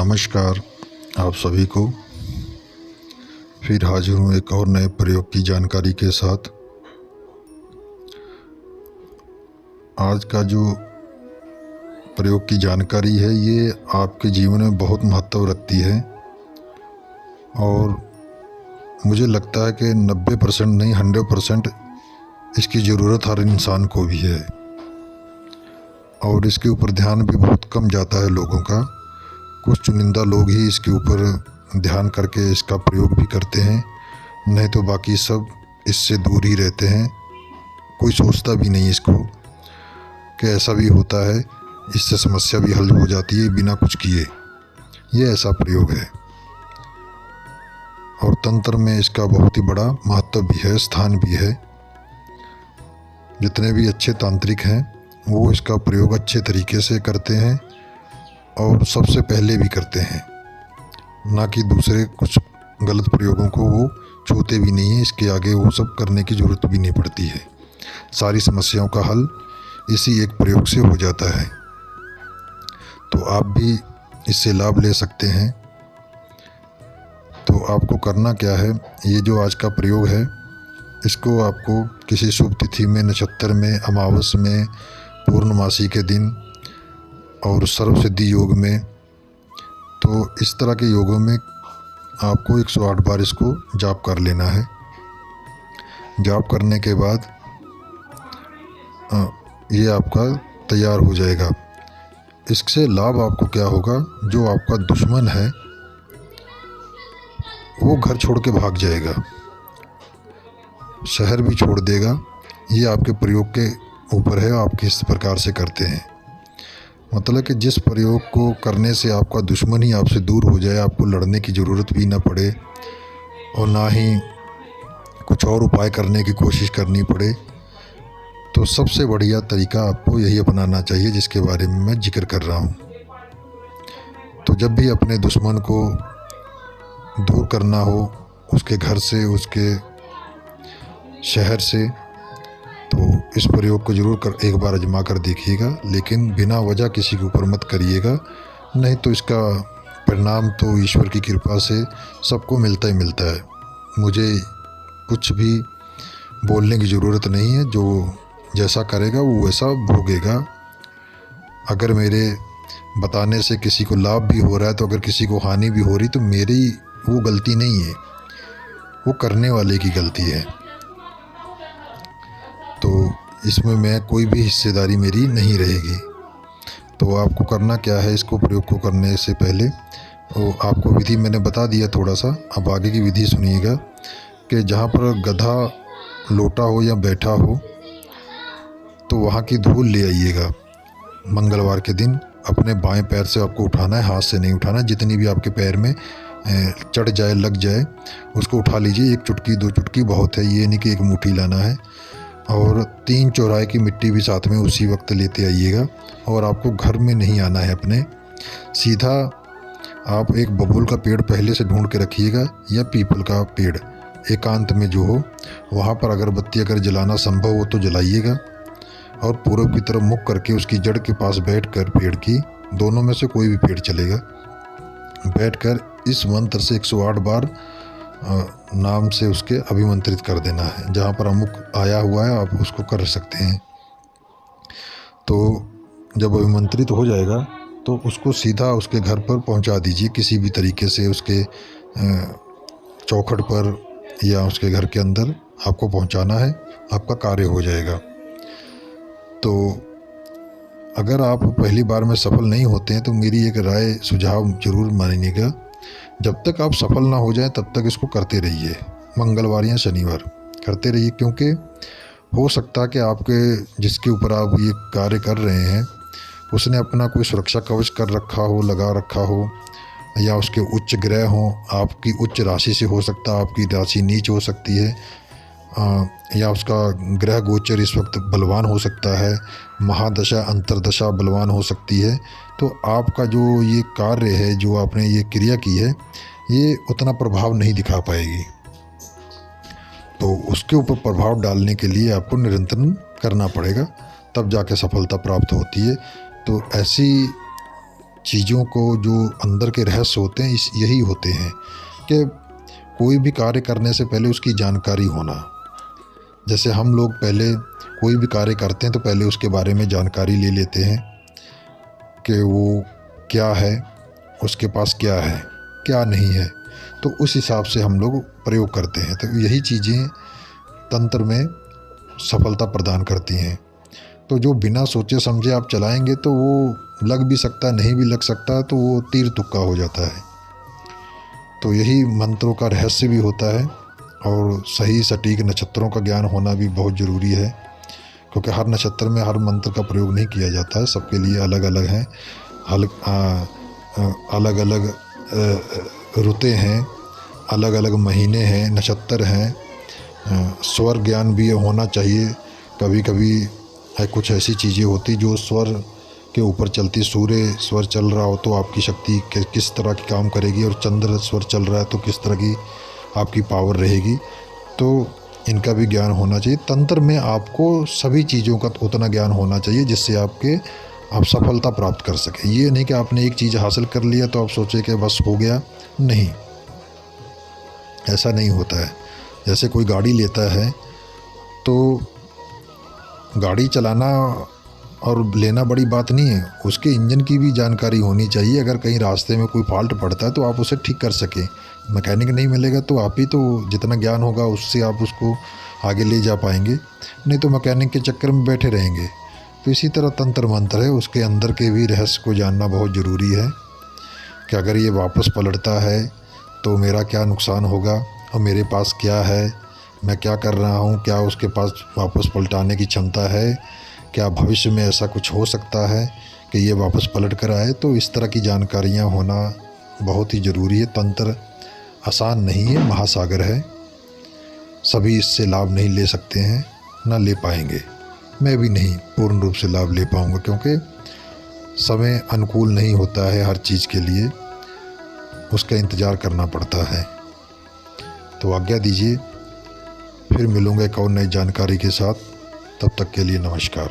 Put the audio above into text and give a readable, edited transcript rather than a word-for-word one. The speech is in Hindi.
नमस्कार आप सभी को। फिर हाजिर हूँ एक और नए प्रयोग की जानकारी के साथ। आज का जो प्रयोग की जानकारी है ये आपके जीवन में बहुत महत्व रखती है और मुझे लगता है कि 90% नहीं 100% इसकी ज़रूरत हर इंसान को भी है और इसके ऊपर ध्यान भी बहुत कम जाता है लोगों का। कुछ चुनिंदा लोग ही इसके ऊपर ध्यान करके इसका प्रयोग भी करते हैं, नहीं तो बाकी सब इससे दूर ही रहते हैं। कोई सोचता भी नहीं इसको कि ऐसा भी होता है, इससे समस्या भी हल हो जाती है बिना कुछ किए। ये ऐसा प्रयोग है और तंत्र में इसका बहुत ही बड़ा महत्व भी है, स्थान भी है। जितने भी अच्छे तांत्रिक हैं वो इसका प्रयोग अच्छे तरीके से करते हैं और सबसे पहले भी करते हैं, ना कि दूसरे कुछ गलत प्रयोगों को वो छूते भी नहीं है। इसके आगे वो सब करने की ज़रूरत भी नहीं पड़ती है। सारी समस्याओं का हल इसी एक प्रयोग से हो जाता है। तो आप भी इससे लाभ ले सकते हैं। तो आपको करना क्या है, ये जो आज का प्रयोग है इसको आपको किसी शुभ तिथि में, नक्षत्र में, अमावस में, पूर्णमासी के दिन और सर्वसिद्धि योग में, तो इस तरह के योगों में आपको 108 बार इसको जाप कर लेना है। जाप करने के बाद ये आपका तैयार हो जाएगा। इससे लाभ आपको क्या होगा, जो आपका दुश्मन है वो घर छोड़ के भाग जाएगा, शहर भी छोड़ देगा। ये आपके प्रयोग के ऊपर है, आप किस प्रकार से करते हैं। मतलब कि जिस प्रयोग को करने से आपका दुश्मन ही आपसे दूर हो जाए, आपको लड़ने की ज़रूरत भी ना पड़े और ना ही कुछ और उपाय करने की कोशिश करनी पड़े, तो सबसे बढ़िया तरीका आपको यही अपनाना चाहिए जिसके बारे में मैं जिक्र कर रहा हूँ। तो जब भी अपने दुश्मन को दूर करना हो, उसके घर से, उसके शहर से, तो इस प्रयोग को ज़रूर एक बार आजमा कर देखिएगा, लेकिन बिना वजह किसी के ऊपर मत करिएगा, नहीं तो इसका परिणाम तो ईश्वर की कृपा से सबको मिलता ही मिलता है। मुझे कुछ भी बोलने की ज़रूरत नहीं है, जो जैसा करेगा वो वैसा भोगेगा। अगर मेरे बताने से किसी को लाभ भी हो रहा है, तो अगर किसी को हानि भी हो रही, तो मेरी वो गलती नहीं है, वो करने वाले की गलती है। तो इसमें मैं कोई भी हिस्सेदारी मेरी नहीं रहेगी। तो आपको करना क्या है, इसको प्रयोग को करने से पहले तो आपको विधि मैंने बता दिया थोड़ा सा, अब आगे की विधि सुनिएगा। कि जहाँ पर गधा लोटा हो या बैठा हो तो वहाँ की धूल ले आइएगा। मंगलवार के दिन अपने बाएं पैर से आपको उठाना है, हाथ से नहीं उठाना। जितनी भी आपके पैर में चढ़ जाए, लग जाए, उसको उठा लीजिए। 1 चुटकी 2 चुटकी बहुत है, ये नहीं कि 1 मुट्ठी लाना है। और 3 चौराहे की मिट्टी भी साथ में उसी वक्त लेते आइएगा। और आपको घर में नहीं आना है अपने, सीधा आप एक बबूल का पेड़ पहले से ढूंढ के रखिएगा या पीपल का पेड़ एकांत में जो हो, वहाँ पर अगरबत्ती अगर जलाना संभव हो तो जलाइएगा। और पूर्व की तरफ मुख करके उसकी जड़ के पास बैठकर, पेड़ की दोनों में से कोई भी पेड़ चलेगा, बैठकर इस मंत्र से 108 बार नाम से उसके अभिमंत्रित कर देना है। जहाँ पर अमुक आया हुआ है आप उसको कर सकते हैं। तो जब अभिमंत्रित हो जाएगा तो उसको सीधा उसके घर पर पहुँचा दीजिए, किसी भी तरीके से उसके चौखट पर या उसके घर के अंदर आपको पहुँचाना है, आपका कार्य हो जाएगा। तो अगर आप पहली बार में सफल नहीं होते हैं तो मेरी एक राय, सुझाव ज़रूर मानिएगा। जब तक आप सफल ना हो जाए तब तक इसको करते रहिए, मंगलवार या शनिवार करते रहिए। क्योंकि हो सकता है कि आपके जिसके ऊपर आप ये कार्य कर रहे हैं उसने अपना कोई सुरक्षा कवच कर रखा हो, लगा रखा हो, या उसके उच्च ग्रह हों। आपकी उच्च राशि से हो सकता है आपकी राशि नीच हो सकती है, या उसका ग्रह गोचर इस वक्त बलवान हो सकता है, महादशा अंतरदशा बलवान हो सकती है। तो आपका जो ये कार्य है, जो आपने ये क्रिया की है, ये उतना प्रभाव नहीं दिखा पाएगी। तो उसके ऊपर प्रभाव डालने के लिए आपको निरंतर करना पड़ेगा, तब जाके सफलता प्राप्त होती है। तो ऐसी चीज़ों को जो अंदर के रहस्य होते हैं यही होते हैं कि कोई भी कार्य करने से पहले उसकी जानकारी होना। जैसे हम लोग पहले कोई भी कार्य करते हैं तो पहले उसके बारे में जानकारी ले लेते हैं कि वो क्या है, उसके पास क्या है, क्या नहीं है, तो उस हिसाब से हम लोग प्रयोग करते हैं। तो यही चीज़ें तंत्र में सफलता प्रदान करती हैं। तो जो बिना सोचे समझे आप चलाएंगे तो वो लग भी सकता है, नहीं भी लग सकता, तो वो तीर तुक्का हो जाता है। तो यही मंत्रों का रहस्य भी होता है। और सही सटीक नक्षत्रों का ज्ञान होना भी बहुत ज़रूरी है, क्योंकि हर नक्षत्र में हर मंत्र का प्रयोग नहीं किया जाता है, सबके लिए अलग अलग हैं, अलग अलग रुते हैं, अलग अलग महीने हैं, नक्षत्र हैं। स्वर ज्ञान भी होना चाहिए। कभी कभी कुछ ऐसी चीज़ें होती जो स्वर के ऊपर चलती, सूर्य स्वर चल रहा हो तो आपकी शक्ति किस तरह की काम करेगी, और चंद्र स्वर चल रहा है तो किस तरह की आपकी पावर रहेगी। तो इनका भी ज्ञान होना चाहिए। तंत्र में आपको सभी चीज़ों का उतना ज्ञान होना चाहिए जिससे आप सफलता प्राप्त कर सकें। ये नहीं कि आपने एक चीज़ हासिल कर लिया तो आप सोचे कि बस हो गया, नहीं, ऐसा नहीं होता है। जैसे कोई गाड़ी लेता है तो गाड़ी चलाना और लेना बड़ी बात नहीं है, उसके इंजन की भी जानकारी होनी चाहिए। अगर कहीं रास्ते में कोई फॉल्ट पड़ता है तो आप उसे ठीक कर सकें। मैकेनिक नहीं मिलेगा तो आप ही तो जितना ज्ञान होगा उससे आप उसको आगे ले जा पाएंगे, नहीं तो मैकेनिक के चक्कर में बैठे रहेंगे। तो इसी तरह तंत्र मंत्र है, उसके अंदर के भी रहस्य को जानना बहुत ज़रूरी है कि अगर ये वापस पलटता है तो मेरा क्या नुकसान होगा, और मेरे पास क्या है, मैं क्या कर रहा हूँ, क्या उसके पास वापस पलटाने की क्षमता है, क्या भविष्य में ऐसा कुछ हो सकता है कि ये वापस पलट कर आए। तो इस तरह की जानकारियाँ होना बहुत ही ज़रूरी है। तंत्र आसान नहीं है, महासागर है, सभी इससे लाभ नहीं ले सकते हैं, ना ले पाएंगे। मैं भी नहीं पूर्ण रूप से लाभ ले पाऊँगा, क्योंकि समय अनुकूल नहीं होता है हर चीज़ के लिए, उसका इंतज़ार करना पड़ता है। तो आज्ञा दीजिए, फिर मिलूँगा एक और नई जानकारी के साथ। तब तक के लिए नमस्कार।